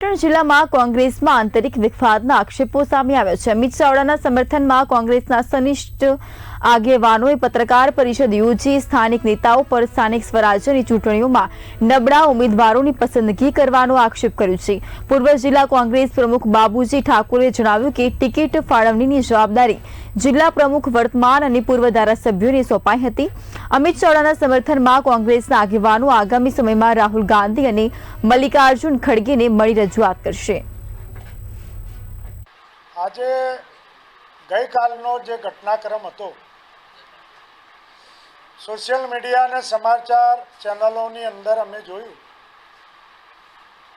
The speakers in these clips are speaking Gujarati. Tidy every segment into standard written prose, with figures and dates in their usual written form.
પાટણ જિલ્લામાં કોંગ્રેસમાં આંતરિક વિખવાદના આક્ષેપો સામે આવ્યા છે। અમિત ચાવડાના સમર્થનમાં કોંગ્રેસના સનિષ્ઠ આગેવાનોએ પત્રકાર પરિષદ યોજી સ્થાનિક નેતાઓ પર સ્થાનિક સ્વરાજ્યની ચૂંટણીઓમાં નબળા ઉમેદવારોની પસંદગી કરવાનો આક્ષેપ કર્યો છે। પૂર્વ જિલ્લા કોંગ્રેસ પ્રમુખ બાબુજી ઠાકોરે જણાવ્યું કે ટિકિટ ફાળવણીની જવાબદારી જિલ્લા પ્રમુખ વર્તમાન અને પૂર્વ ધારાસભ્યોને સોંપાઈ હતી। અમિત ચાવડાના સમર્થનમાં કોંગ્રેસના આગેવાનો આગામી સમયમાં રાહુલ ગાંધી અને મલ્લિકાર્જુન ખડગેને મળી રજૂઆત કરશે। આજે ગઈકાલનો જે ઘટનાક્રમ હતો, સોશિયલ મીડિયા અને સમાચાર ચેનલોની અંદર અમે જોયું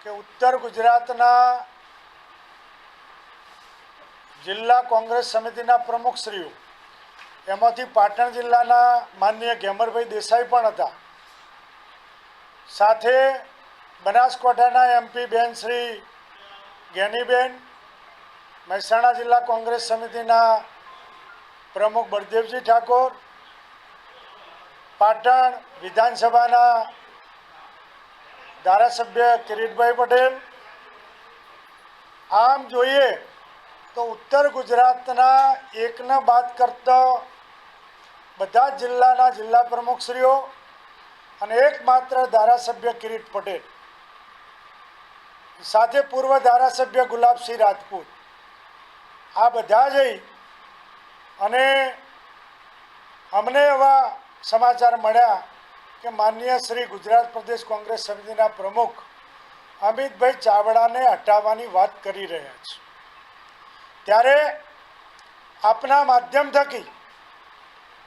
કે ઉત્તર ગુજરાતના જિલ્લા કોંગ્રેસ સમિતિના પ્રમુખશ્રીઓ, એમાંથી પાટણ જિલ્લાના માનનીય ગેમરભાઈ દેસાઈ પણ હતા, સાથે બનાસકાંઠાના એમપી બેન શ્રી ગેનીબેન, મહેસાણા જિલ્લા કોંગ્રેસ સમિતિના પ્રમુખ બળદેવજી ઠાકોર, પાટણ વિધાનસભાના ધારાસભ્ય કિરીટભાઈ પટેલ, આમ જોઈએ તો ઉત્તર ગુજરાતના એકને બાદ કરતા બધા જ જિલ્લાના જિલ્લા પ્રમુખશ્રીઓ અને એકમાત્ર ધારાસભ્ય કિરીટ પટેલ, સાથે પૂર્વ ધારાસભ્ય ગુલાબસિંહ રાજપૂત, આ બધા જઈ અને અમને એવા સમાચાર મળ્યા કે માનનીય શ્રી ગુજરાત પ્રદેશ કોંગ્રેસ સમિતિના પ્રમુખ અમિતભાઈ ચાવડાને હટાવવાની વાત કરી રહ્યા છે। ત્યારે આપના માધ્યમ થકી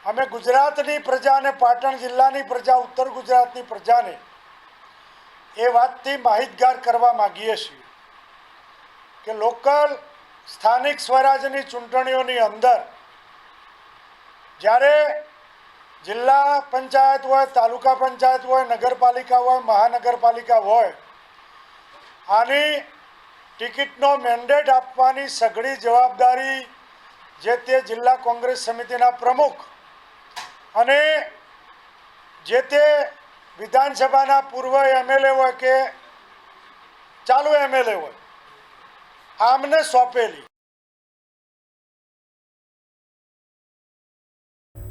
અમે ગુજરાતની પ્રજા અને પાટણ જિલ્લાની પ્રજા, ઉત્તર ગુજરાતની પ્રજાને એ વાતથી માહિતગાર કરવા માગીએ છીએ કે લોકલ સ્થાનિક સ્વરાજ્યની ચૂંટણીઓની અંદર જ્યારે જિલ્લા પંચાયત હોય, તાલુકા પંચાયત હોય, નગરપાલિકા હોય, મહાનગરપાલિકા હોય, આની ટિકિટનો મેન્ડેટ આપવાની સઘળી જવાબદારી જે તે જિલ્લા કોંગ્રેસ સમિતિના પ્રમુખ અને જે તે વિધાનસભાના પૂર્વ એમએલએ હોય કે ચાલુ એમએલએ હોય, આમને સોંપેલી।